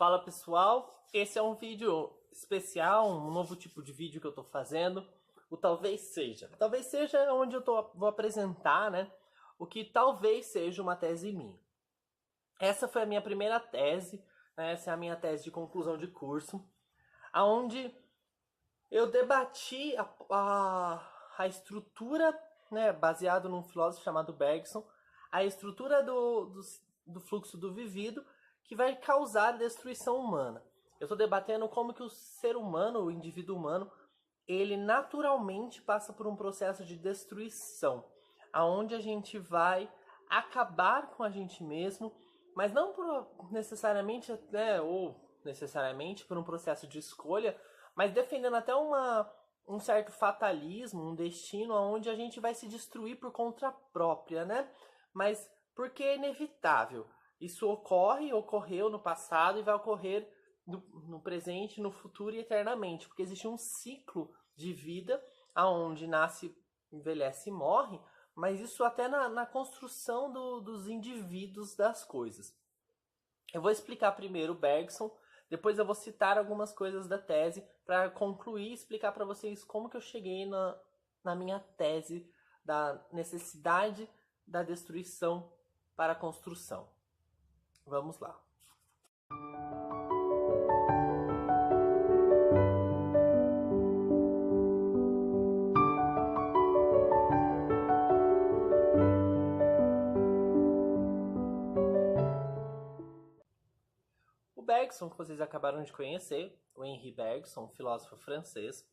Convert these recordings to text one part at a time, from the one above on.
Fala pessoal, esse é um vídeo especial, um novo tipo de vídeo que eu tô fazendo, o Talvez Seja. Talvez Seja onde vou apresentar, né, o que talvez seja uma tese minha. Essa foi a minha primeira tese, né, essa é a minha tese de conclusão de curso, aonde eu debati a estrutura, né, baseado num filósofo chamado Bergson, a estrutura do fluxo do vivido que vai causar destruição humana. Eu estou debatendo como que o ser humano, o indivíduo humano, ele naturalmente passa por um processo de destruição, aonde a gente vai acabar com a gente mesmo, mas não por necessariamente, né, ou necessariamente por um processo de escolha, mas defendendo até um certo fatalismo, um destino onde a gente vai se destruir por conta própria, né? Mas porque é inevitável. Isso ocorreu no passado e vai ocorrer no presente, no futuro e eternamente, porque existe um ciclo de vida aonde nasce, envelhece e morre, mas isso até na construção dos indivíduos das coisas. Eu vou explicar primeiro o Bergson, depois eu vou citar algumas coisas da tese para concluir e explicar para vocês como que eu cheguei na minha tese da necessidade da destruição para a construção. Vamos lá. O Bergson, que vocês acabaram de conhecer, o Henri Bergson, filósofo francês,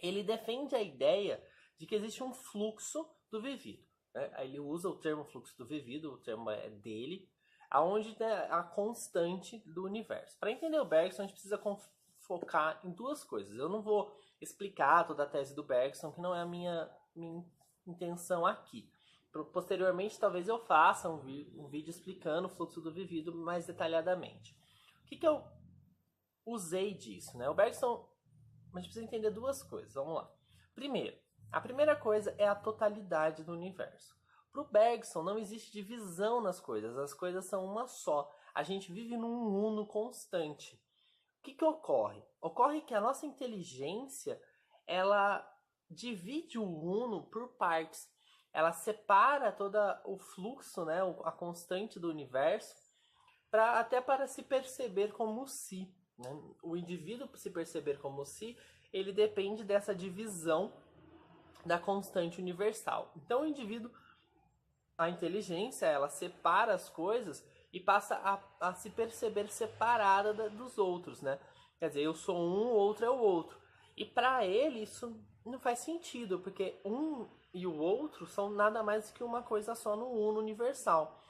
ele defende a ideia de que existe um fluxo do vivido. Né? Ele usa o termo fluxo do vivido, o termo é dele, aonde é a constante do universo. Para entender o Bergson, a gente precisa focar em duas coisas. Eu não vou explicar toda a tese do Bergson, que não é a minha intenção aqui. Posteriormente, talvez eu faça um vídeo explicando o fluxo do vivido mais detalhadamente. O que eu usei disso? Né? O Bergson, a gente precisa entender duas coisas. Vamos lá. Primeiro, a primeira coisa é a totalidade do universo. Para o Bergson, não existe divisão nas coisas. As coisas são uma só. A gente vive num uno constante. O que ocorre? Ocorre que a nossa inteligência, ela divide o uno por partes. Ela separa todo o fluxo, né, a constante do universo, até para se perceber como si. Né? O indivíduo se perceber como si, ele depende dessa divisão da constante universal. Então o indivíduo, a inteligência, ela separa as coisas e passa a se perceber separada dos outros, né? Quer dizer, eu sou um, o outro é o outro. E para ele isso não faz sentido, porque um e o outro são nada mais que uma coisa só no uno universal.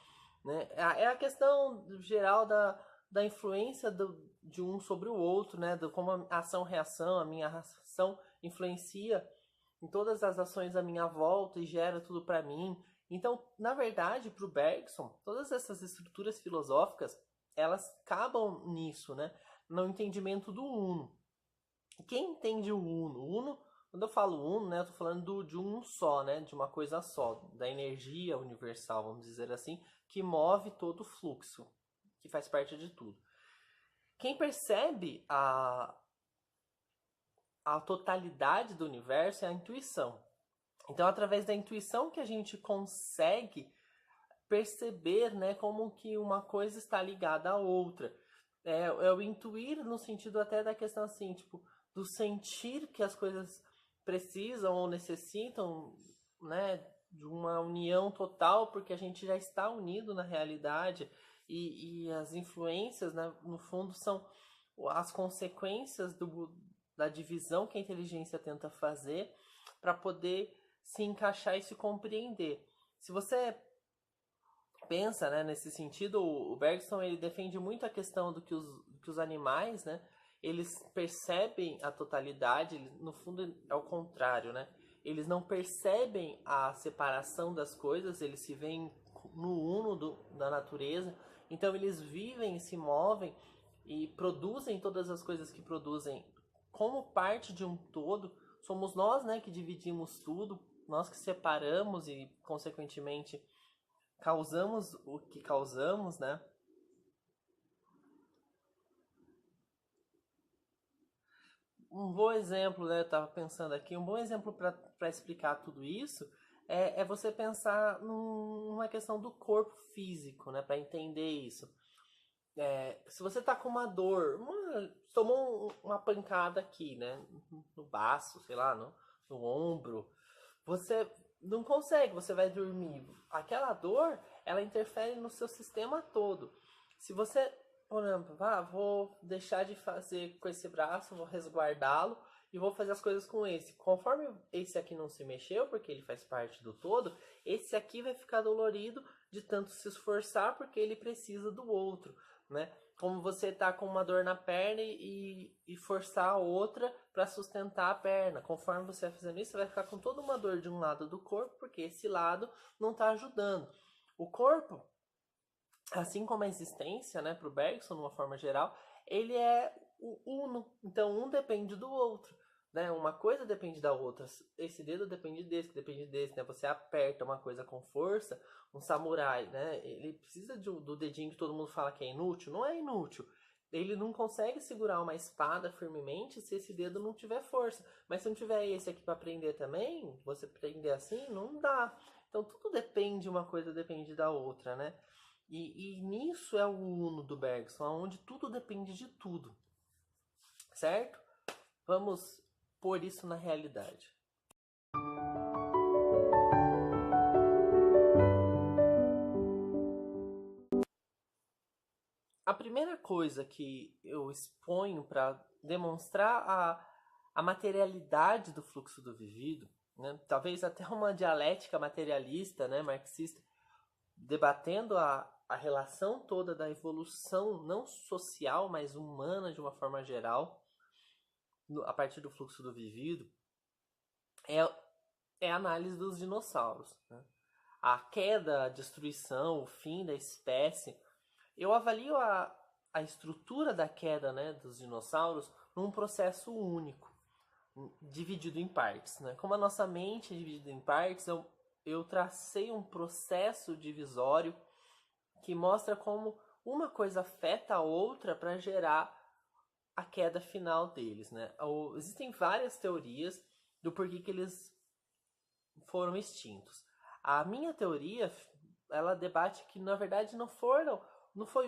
Né? É a questão geral da influência de um sobre o outro, né? Do como a ação-reação, a minha ação influencia em todas as ações à minha volta e gera tudo para mim. Então, na verdade, para o Bergson, todas essas estruturas filosóficas, elas acabam nisso, né? No entendimento do uno. Quem entende o uno? O uno, quando eu falo uno, né, eu tô falando de um só, né, de uma coisa só, da energia universal, vamos dizer assim, que move todo o fluxo, que faz parte de tudo. Quem percebe a totalidade do universo é a intuição. Então, através da intuição que a gente consegue perceber, né, como que uma coisa está ligada à outra. É o intuir no sentido até da questão assim, tipo, do sentir que as coisas precisam ou necessitam, né, de uma união total, porque a gente já está unido na realidade e as influências, né, no fundo, são as consequências da divisão que a inteligência tenta fazer para poder se encaixar e se compreender. Se você pensa, né, nesse sentido, o Bergson ele defende muito a questão do que os animais, né, eles percebem a totalidade, no fundo é o contrário, né? Eles não percebem a separação das coisas, eles se veem no uno da natureza, então eles vivem, se movem e produzem todas as coisas que produzem como parte de um todo. Somos nós, né, que dividimos tudo, nós que separamos e, consequentemente, causamos o que causamos, né? um bom exemplo, né? Eu tava pensando aqui, um bom exemplo para explicar tudo isso é você pensar numa questão do corpo físico, né? Para entender isso. Se você tá com uma dor, tomou uma pancada aqui, né? No baço, sei lá, no ombro, você não consegue, você vai dormir. Aquela dor, ela interfere no seu sistema todo. Se você, por exemplo, vou deixar de fazer com esse braço, vou resguardá-lo e vou fazer as coisas com esse. Conforme esse aqui não se mexeu, porque ele faz parte do todo, esse aqui vai ficar dolorido de tanto se esforçar, porque ele precisa do outro, né? Como você tá com uma dor na perna e forçar a outra para sustentar a perna. Conforme você vai fazendo isso, você vai ficar com toda uma dor de um lado do corpo, porque esse lado não está ajudando. O corpo, assim como a existência, né, para o Bergson, de uma forma geral, ele é o uno. Então, um depende do outro. Né? Uma coisa depende da outra. Esse dedo depende desse, depende desse. Né? Você aperta uma coisa com força, um samurai, né? Ele precisa do dedinho que todo mundo fala que é inútil. Não é inútil. Ele não consegue segurar uma espada firmemente se esse dedo não tiver força. Mas se não tiver esse aqui para prender também, você prender assim, não dá. Então tudo depende, uma coisa depende da outra, né? E nisso é o uno do Bergson, onde tudo depende de tudo. Certo? Vamos pôr isso na realidade. A primeira coisa que eu exponho para demonstrar a materialidade do fluxo do vivido, né? Talvez até uma dialética materialista, né, marxista, debatendo a relação toda da evolução, não social, mas humana de uma forma geral, a partir do fluxo do vivido, é a análise dos dinossauros. Né? A queda, a destruição, o fim da espécie. Eu avalio a estrutura da queda, né, dos dinossauros num processo único, dividido em partes. Né? Como a nossa mente é dividida em partes, eu tracei um processo divisório que mostra como uma coisa afeta a outra para gerar a queda final deles. Né? Existem várias teorias do porquê que eles foram extintos. A minha teoria, ela debate que na verdade não foi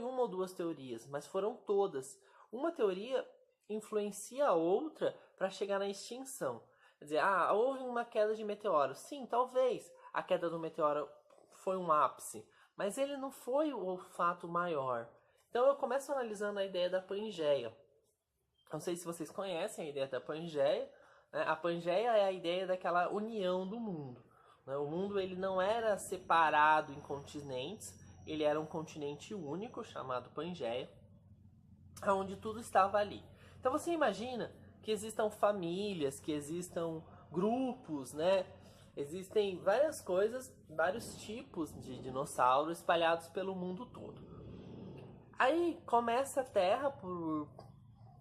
uma ou duas teorias, mas foram todas. Uma teoria influencia a outra para chegar na extinção. Quer dizer, houve uma queda de meteoro. Sim, talvez a queda do meteoro foi um ápice, mas ele não foi o fato maior. Então eu começo analisando a ideia da Pangeia. Não sei se vocês conhecem a ideia da Pangeia. Né? A Pangeia é a ideia daquela união do mundo. Né? O mundo ele não era separado em continentes, ele era um continente único chamado Pangeia, onde tudo estava ali. Então você imagina que existam famílias, que existam grupos, né? Existem várias coisas, vários tipos de dinossauros espalhados pelo mundo todo. Aí começa a Terra, por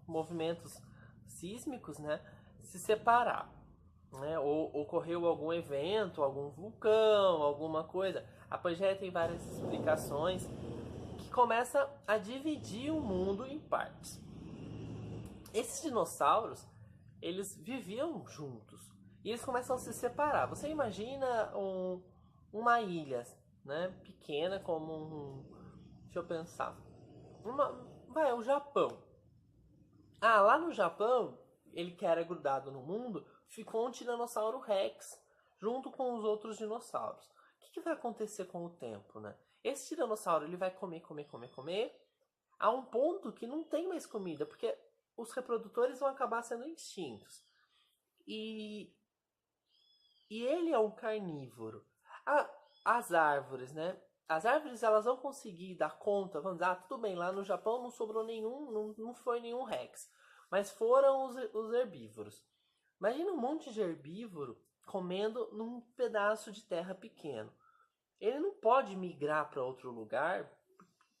movimentos sísmicos, né, se separar. Né? Ou ocorreu algum evento, algum vulcão, alguma coisa. A Pangeia tem várias explicações que começa a dividir o mundo em partes. Esses dinossauros, eles viviam juntos e eles começam a se separar. Você imagina uma ilha, né, pequena como deixa eu pensar, o Japão. Lá no Japão, ele que era grudado no mundo, ficou um Tiranossauro Rex junto com os outros dinossauros. O que vai acontecer com o tempo, né? Esse tiranossauro ele vai comer, a um ponto que não tem mais comida, porque os reprodutores vão acabar sendo extintos. E ele é um carnívoro. As árvores, né? As árvores elas vão conseguir dar conta, vamos dizer, tudo bem, lá no Japão não sobrou nenhum, não foi nenhum Rex, mas foram os herbívoros. Imagina um monte de herbívoro comendo num pedaço de terra pequeno. Ele não pode migrar para outro lugar,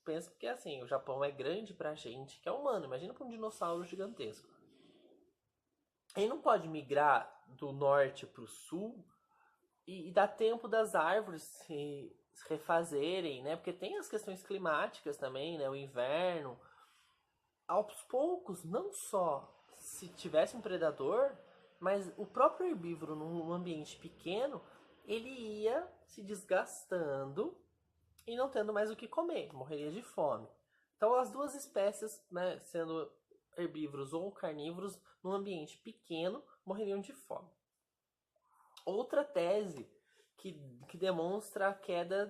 pensa porque assim, o Japão é grande pra gente que é humano, imagina para um dinossauro gigantesco. Ele não pode migrar do norte para o sul e dar tempo das árvores se refazerem, né? Porque tem as questões climáticas também, né? O inverno. Aos poucos, não só se tivesse um predador, mas o próprio herbívoro num ambiente pequeno, ele ia se desgastando e não tendo mais o que comer, morreria de fome. Então as duas espécies, né, sendo herbívoros ou carnívoros, num ambiente pequeno, morreriam de fome. Outra tese que demonstra a queda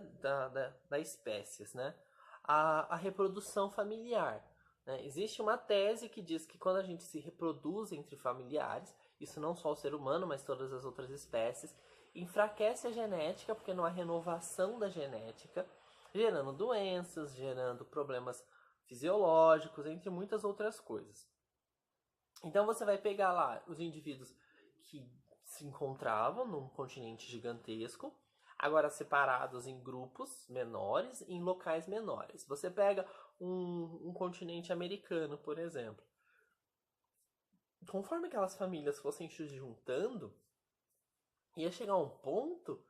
das espécies, né? A reprodução familiar. Né? Existe uma tese que diz que quando a gente se reproduz entre familiares, isso não só o ser humano, mas todas as outras espécies, enfraquece a genética, porque não há renovação da genética, gerando doenças, gerando problemas fisiológicos, entre muitas outras coisas. Então você vai pegar lá os indivíduos que se encontravam num continente gigantesco, agora separados em grupos menores, em locais menores. Você pega um continente americano, por exemplo. Conforme aquelas famílias fossem se juntando, ia chegar um ponto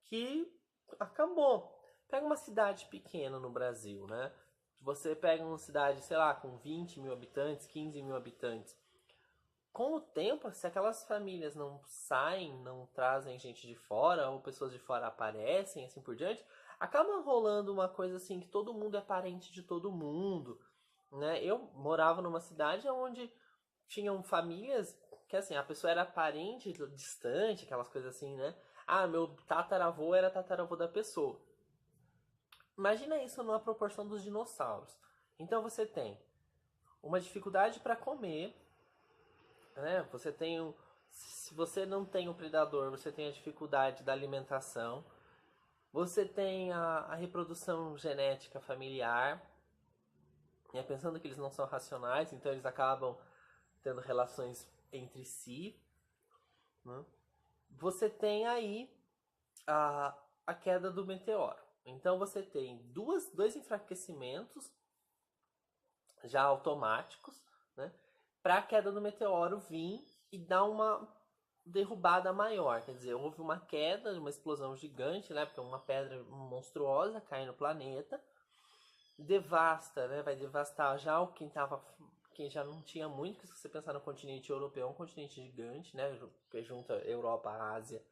que acabou. Pega uma cidade pequena no Brasil, né? Você pega uma cidade, sei lá, com 20 mil habitantes, 15 mil habitantes. Com o tempo, se aquelas famílias não saem, não trazem gente de fora, ou pessoas de fora aparecem, assim por diante, acaba rolando uma coisa assim, que todo mundo é parente de todo mundo, né? Eu morava numa cidade onde tinham famílias que, assim, a pessoa era parente distante, aquelas coisas assim, né? Ah, meu tataravô era tataravô da pessoa. Imagina isso numa proporção dos dinossauros. Então você tem uma dificuldade para comer, né? Você tem se você não tem o predador, você tem a dificuldade da alimentação. Você tem a reprodução genética familiar, né? Pensando que eles não são racionais, então eles acabam tendo relações entre si. Né? Você tem aí a queda do meteoro. Então você tem dois enfraquecimentos já automáticos, né? Para a queda do meteoro vir e dar uma derrubada maior. Quer dizer, houve uma queda, uma explosão gigante, né? Porque uma pedra monstruosa cai no planeta, devasta, né? Vai devastar já o quem já não tinha muito, porque se você pensar no continente europeu, é um continente gigante, né? Que junta Europa, Ásia,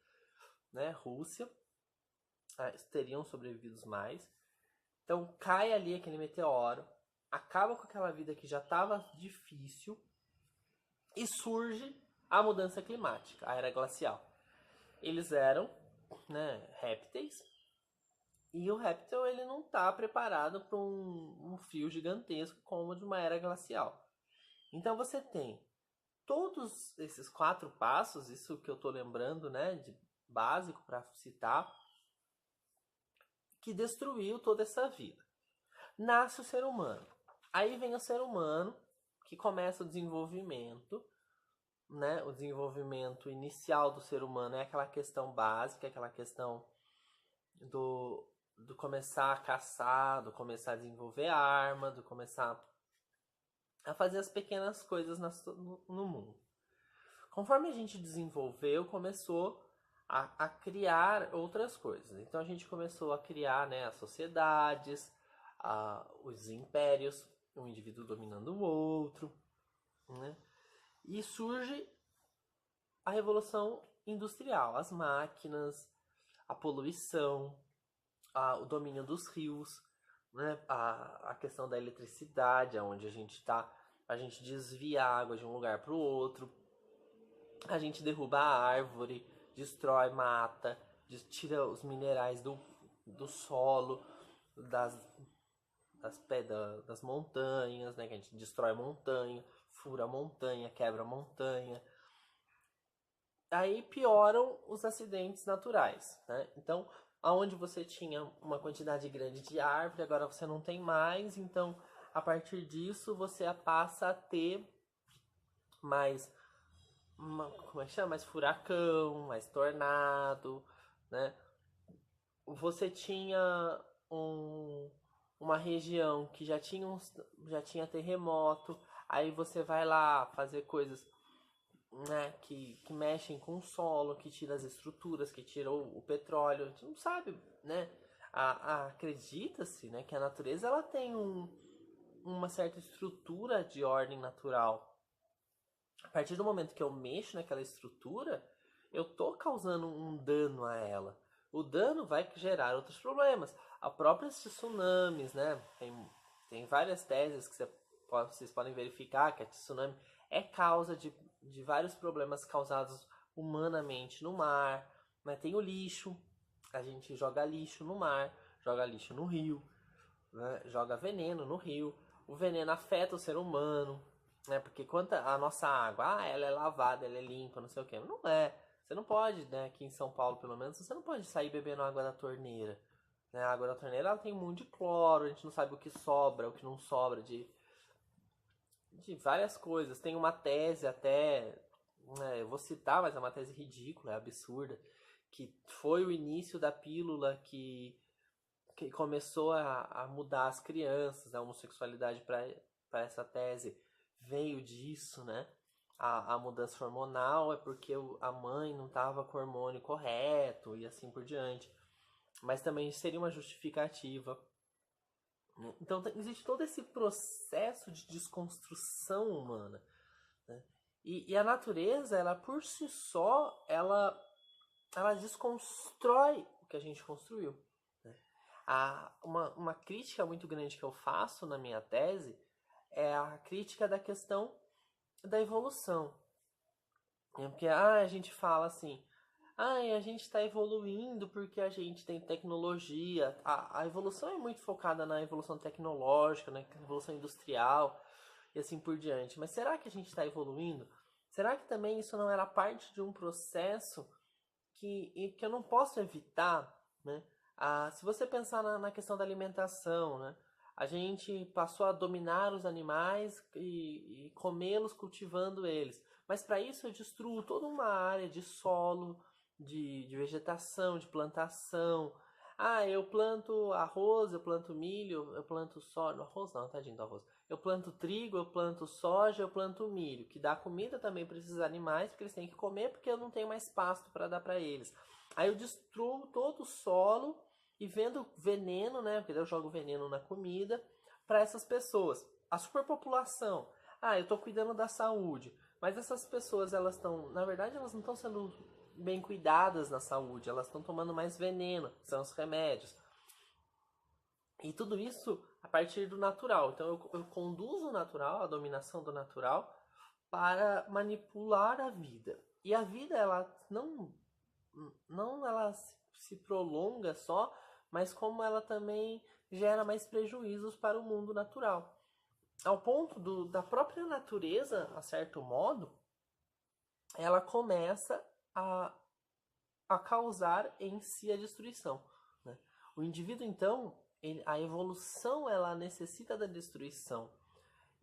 né? Rússia, teriam sobrevivido mais. Então cai ali aquele meteoro, acaba com aquela vida que já estava difícil e surge a mudança climática, a era glacial. Eles eram, né, répteis, e o réptil ele não está preparado para um frio gigantesco como o de uma era glacial. Então você tem todos esses 4 passos, isso que eu estou lembrando, né, de básico para citar, que destruiu toda essa vida. Nasce o ser humano. Aí vem o ser humano, que começa o desenvolvimento, né? O desenvolvimento inicial do ser humano é aquela questão básica, aquela questão do começar a caçar, do começar a desenvolver arma, do começar a fazer as pequenas coisas no mundo. Conforme a gente desenvolveu, começou a criar outras coisas. Então a gente começou a criar, né, as sociedades, os impérios, um indivíduo dominando o outro, né? E surge a revolução industrial, as máquinas, a poluição, o domínio dos rios, né? A questão da eletricidade, onde a gente desvia a água de um lugar para o outro, a gente derruba a árvore, destrói, mata, tira os minerais do solo, das montanhas, né? Que a gente destrói a montanha, fura a montanha, quebra a montanha. Aí pioram os acidentes naturais, né? Então, aonde você tinha uma quantidade grande de árvore, agora você não tem mais, então a partir disso você passa a ter mais como é que chama? Mais furacão, mais tornado, né? Você tinha uma região que já tinha terremoto, aí você vai lá fazer coisas, né, que mexem com o solo, que tira as estruturas, que tira o petróleo. A gente não sabe, né? Acredita-se, né, que a natureza ela tem uma certa estrutura de ordem natural. a partir do momento que eu mexo naquela estrutura, eu tô causando um dano a ela. O dano vai gerar outros problemas. A própria tsunamis, né? Tem várias teses que vocês podem verificar que a tsunami é causa de vários problemas causados humanamente no mar. Né? Tem o lixo, a gente joga lixo no mar, joga lixo no rio, né? Joga veneno no rio. O veneno afeta o ser humano, né? Porque quanto a nossa água, ela é lavada, ela é limpa, não sei o que. Não é. Você não pode, né? Aqui em São Paulo, pelo menos, você não pode sair bebendo água da torneira. Né? A água da torneira ela tem muito de cloro, a gente não sabe o que sobra, o que não sobra de várias coisas. Tem uma tese até, né, eu vou citar, mas é uma tese ridícula, é absurda, que foi o início da pílula que começou a mudar as crianças, a homossexualidade para essa tese veio disso, né? A mudança hormonal é porque a mãe não estava com o hormônio correto e assim por diante. Mas também seria uma justificativa. Então existe todo esse processo de desconstrução humana. Né? E a natureza, ela por si só, ela desconstrói o que a gente construiu. Né? Uma crítica muito grande que eu faço na minha tese é a crítica da questão da evolução. Porque a gente fala assim, a gente está evoluindo porque a gente tem tecnologia. A evolução é muito focada na evolução tecnológica, na evolução industrial e assim por diante. Mas será que a gente está evoluindo? Será que também isso não era parte de um processo que eu não posso evitar? Né? Se você pensar na questão da alimentação, né? A gente passou a dominar os animais e comê-los cultivando eles. Mas para isso eu destruo toda uma área de solo, de vegetação, de plantação. Eu planto arroz, eu planto milho, eu planto soja. Arroz não, tadinho do arroz. Eu planto trigo, eu planto soja, eu planto milho, que dá comida também para esses animais, porque eles têm que comer, porque eu não tenho mais pasto para dar para eles. Aí eu destruo todo o solo e vendo veneno, né? Porque eu jogo veneno na comida para essas pessoas. A superpopulação. Eu estou cuidando da saúde. Mas essas pessoas, elas estão, na verdade, elas não estão sendo bem cuidadas na saúde, elas estão tomando mais veneno, que são os remédios. E tudo isso a partir do natural. Então eu conduzo o natural, a dominação do natural, para manipular a vida. E a vida, ela não ela se prolonga só, mas como ela também gera mais prejuízos para o mundo natural. Ao ponto da própria natureza, a certo modo, ela começa a causar em si a destruição. Né? O indivíduo, então, a evolução, ela necessita da destruição.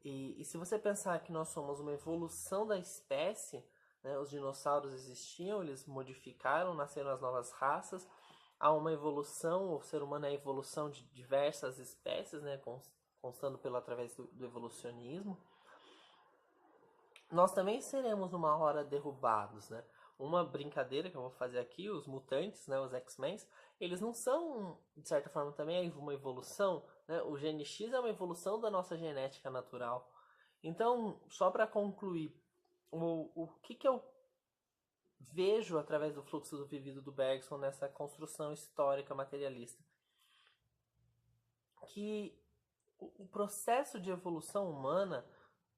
E se você pensar que nós somos uma evolução da espécie, né, os dinossauros existiam, eles modificaram, nasceram as novas raças, há uma evolução, o ser humano é a evolução de diversas espécies, né, constando através do evolucionismo. Nós também seremos uma hora derrubados, né? Uma brincadeira que eu vou fazer aqui, os mutantes, né, os X-Men, eles não são, de certa forma, também uma evolução, né? O gene X é uma evolução da nossa genética natural. Então, só para concluir, o que eu vejo através do fluxo do vivido do Bergson nessa construção histórica materialista? Que o processo de evolução humana,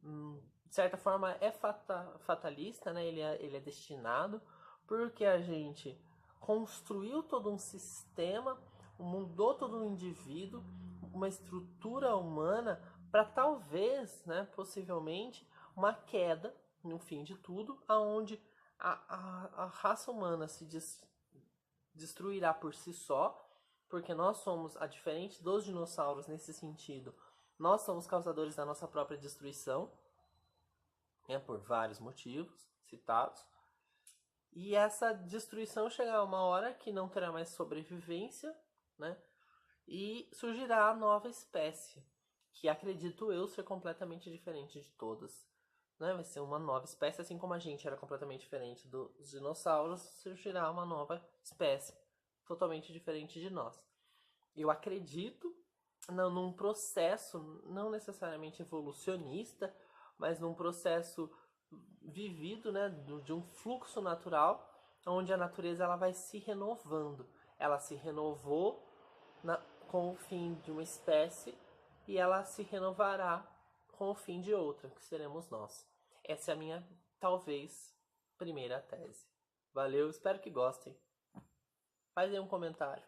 de certa forma, é fatalista, né? Ele é destinado, porque a gente construiu todo um sistema, mudou todo um indivíduo, uma estrutura humana, para talvez, né, possivelmente, uma queda, no fim de tudo, aonde a raça humana se destruirá por si só, porque nós somos, a diferente dos dinossauros nesse sentido, nós somos causadores da nossa própria destruição, né, por vários motivos citados. E essa destruição chegará a uma hora que não terá mais sobrevivência, né, e surgirá a nova espécie, que acredito eu ser completamente diferente de todas. Né? Vai ser uma nova espécie, assim como a gente era completamente diferente dos dinossauros, surgirá uma nova espécie, totalmente diferente de nós. Eu acredito num processo, não necessariamente evolucionista, mas num processo vivido, né, de um fluxo natural, onde a natureza ela vai se renovando. Ela se renovou com o fim de uma espécie e ela se renovará com o fim de outra, que seremos nós. Essa é a minha, talvez, primeira tese. Valeu, espero que gostem. Faz aí um comentário.